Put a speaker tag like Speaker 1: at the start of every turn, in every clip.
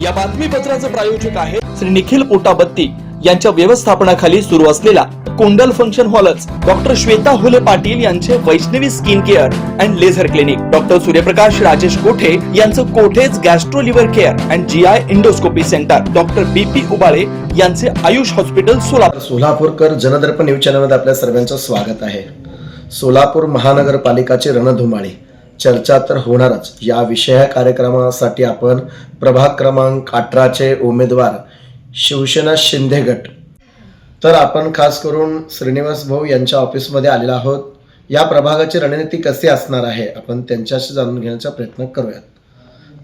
Speaker 1: या बातमीपत्राचे प्रायोजक आहे श्री निखिल पोटाबत्ती यांच्या व्यवस्थापनाखाली सुरू असलेला कोंडल फंक्शन हॉलच, डॉक्टर श्वेता हुले पाटील यांचे Vaishnavi skin care and laser clinic, doctor Suryaprakash Rajesh Kothe यांचं Kothe's gastro liver care and GI endoscopy centre, doctor BP Ubale यांचे आयुष हॉस्पिटल सोलापूर.
Speaker 2: सोलापूरकर जनदर्पण न्यूज चॅनलमध्ये आपल्या सर्वांचं स्वागत आहे. सोलापूर महानगरपालिकाची रणधुमाळी चर्चा तर होणारच. या विषय कार्यक्रमासाठी आपण प्रभाग क्रमांक 18 चे उमेदवार शिवसेना शिंदे गट, तर आपण खास करून श्रीनिवास भाऊ यांच्या ऑफिसमध्ये आलेलो आहोत. या प्रभागाची रणनीती कशी असणार आहे आपण त्यांच्याशी जाणून घेण्याचा प्रयत्न करूयात.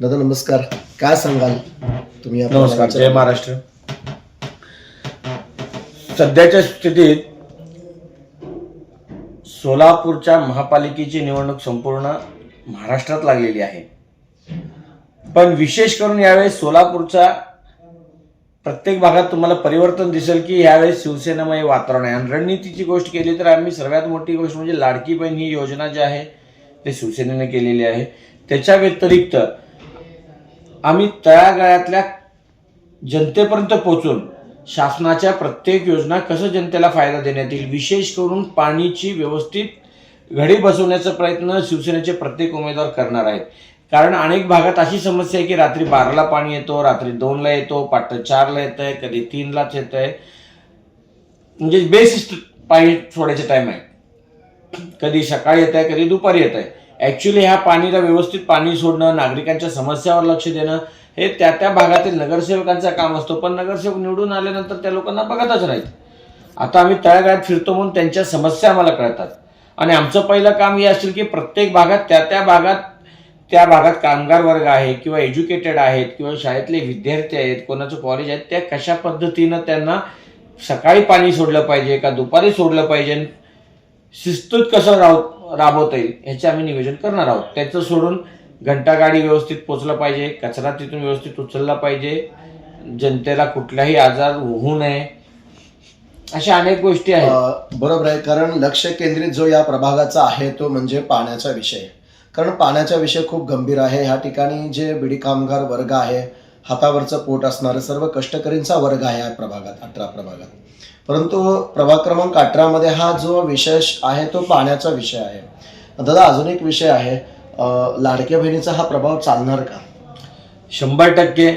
Speaker 2: दादा नमस्कार, काय सांगाल तुम्ही?
Speaker 3: नमस्कार, जय महाराष्ट्र. सध्याच्या स्थितीत सोलापूरच्या महापालिकेची निवडणूक संपूर्ण महाराष्ट्रात लागलेली आहे, पण विशेष करून यावेळेस सोलापूरच्या प्रत्येक भागात तुम्हाला परिवर्तन दिसेल की यावेळेस शिवसेनामय वातावरण आहे. आणि रणनीतीची गोष्ट केली तर आम्ही सर्वात मोठी गोष्ट म्हणजे लाडकी बहीण ही योजना जी आहे ते शिवसेनेने केलेली आहे. त्याच्या व्यतिरिक्त आम्ही तळागाळातल्या जनतेपर्यंत पोहोचून शासनाच्या प्रत्येक योजना कसं जनतेला फायदा देण्यात येईल, विशेष करून पाणीची व्यवस्थित घडी बसवण्याचा प्रयत्न शिवसेनेचे प्रत्येक उमेदवार करणार आहेत. कारण अनेक भागात अशी समस्या आहे की रात्री 12ला पाणी येतो, रात्री 2ला येतो, पाट 4ला येत आहे, कधी 3लाच येत आहे. म्हणजे बेसिक पाणी सोडायचे टाइम आहे, कधी सकाळी येत आहे, कधी दुपारी येत आहे. ॲक्च्युली ह्या पाणीला व्यवस्थित पाणी सोडणं, नागरिकांच्या समस्यावर लक्ष देणं हे त्या त्या भागातील नगरसेवकांचं काम असतं. पण नगरसेवक निवडून आल्यानंतर त्या लोकांना बघतच नाहीत. आता आम्ही तळागाळात फिरतो म्हणून त्यांच्या समस्या आम्हाला कळतात. आणि आमचं पहिलं काम हे असेल की प्रत्येक भागात त्या भागात कामगार वर्ग आहे किंवा एज्युकेटेड आहेत किंवा शाळेतले विद्यार्थी आहेत, कोणाचं कॉलेज आहेत, त्या कशा पद्धतीनं त्यांना सकाळी पाणी सोडलं पाहिजे का दुपारी सोडलं पाहिजे, शिस्तीत कसं राबवता येईल ह्याचे आम्ही नियोजन करणार आहोत. त्याचं सोडून घंटागाडी व्यवस्थित पोचलं पाहिजे, कचरा तिथून व्यवस्थित उचलला पाहिजे, जनतेला कुठलाही आजार होऊ नये, अशा अनेक गोष्टी आहेत.
Speaker 2: बरोबर आहे. कारण लक्ष केंद्रित जो या प्रभागाचा आहे तो म्हणजे पाण्याचा विषय. कारण पाण्याचा विषय खूप गंभीर आहे. ह्या ठिकाणी जे बिडी कामगार वर्ग आहे, हातावरचं पोट असणारे सर्व कष्टकरींचा वर्ग आहे या प्रभागात, 18 प्रभागात. परंतु प्रभाग क्रमांक 18 मध्ये हा जो विषय आहे तो पाण्याचा विषय आहे. दादा अजून एक विषय आहे, लाडक्या बहिणीचा हा प्रभाव चालणार का?
Speaker 3: 100%.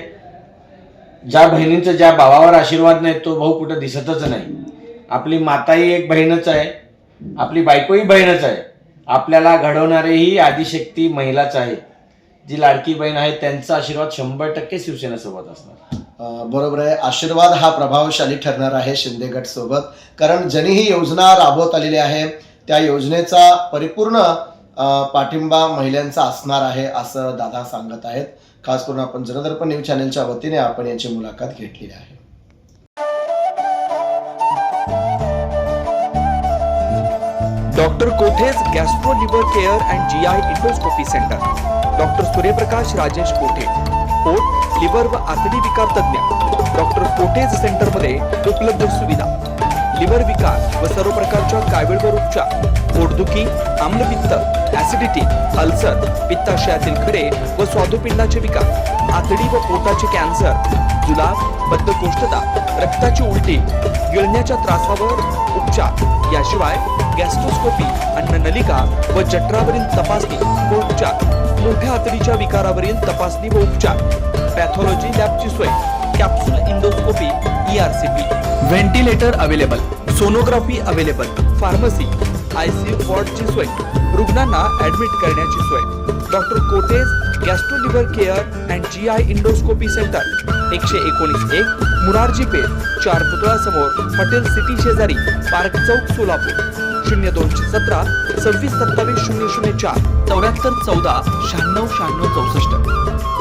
Speaker 3: ज्या बहिणींचा ज्या भावावर आशीर्वाद नाही तो भाऊ कुठं दिसतच नाही. आपली माताही एक बहीणच आहे, आपली बायकोही बहीणच आहे, आपल्याला घडवणारेही आदिशक्ती महिलाच आहे. जी लाडकी बहीण आहे त्यांचा आशीर्वाद 100% शिवसेनेसोबत असणार.
Speaker 2: बरोबर आहे. आशीर्वाद हा प्रभावशाली ठरणार आहे शिंदे गट सोबत. कारण ज्यांनी ही योजना राबवत आलेली आहे त्या योजनेचा परिपूर्ण पाठिंबा महिलांचा असणार आहे असं दादा सांगत आहेत. खास करून आपण जनदर्पण न्यूज चॅनलच्या वतीने आपण याची मुलाखत घेतलेली आहे.
Speaker 1: Doctor Kothe's gastro liver care and GI endoscopy centre, doctor Suryaprakash Rajesh कोठे, पोट, लिव्हर व आतडी विकार तज्ञ. डॉक्टर कोठेज सेंटरमध्ये उपलब्ध सुविधा: लिव्हर विकार व सर्व प्रकारच्या कावीळवर उपचार, पोटदुखी, आम्लपित्त, ऍसिडिटी, अल्सर, पित्ताशयातील खडे व स्वादुपिंडाचे विकार, आतडी व पोटाचे कॅन्सर, जुलाब, बद्धकोष्ठता, रक्ताची उलटी, गिळण्याच्या त्रासावर उपचार. याशिवाय गॅस्ट्रोस्कोपी, अन्ननलिका व जठरावरील तपासणी व उपचार, मोठ्या आतडीच्या विकारावरील तपासणी व उपचार, पॅथॉलॉजी लॅबची सोय, capsule endoscopy, ERCP, ventilator available, sonography available, pharmacy, ICU वॉर्डची सोय, रुग्णांना ऍडमिट करण्याची सोय. Doctor Kothe's gastro liver care and GI endoscopy centre, 119-1 Murarji Peth, 4 पुतळा समोर, हॉटेल सिटी शेजारी, पार्क चौक, सोलापूर. 0217 26 27 004 74 14 96 96 64.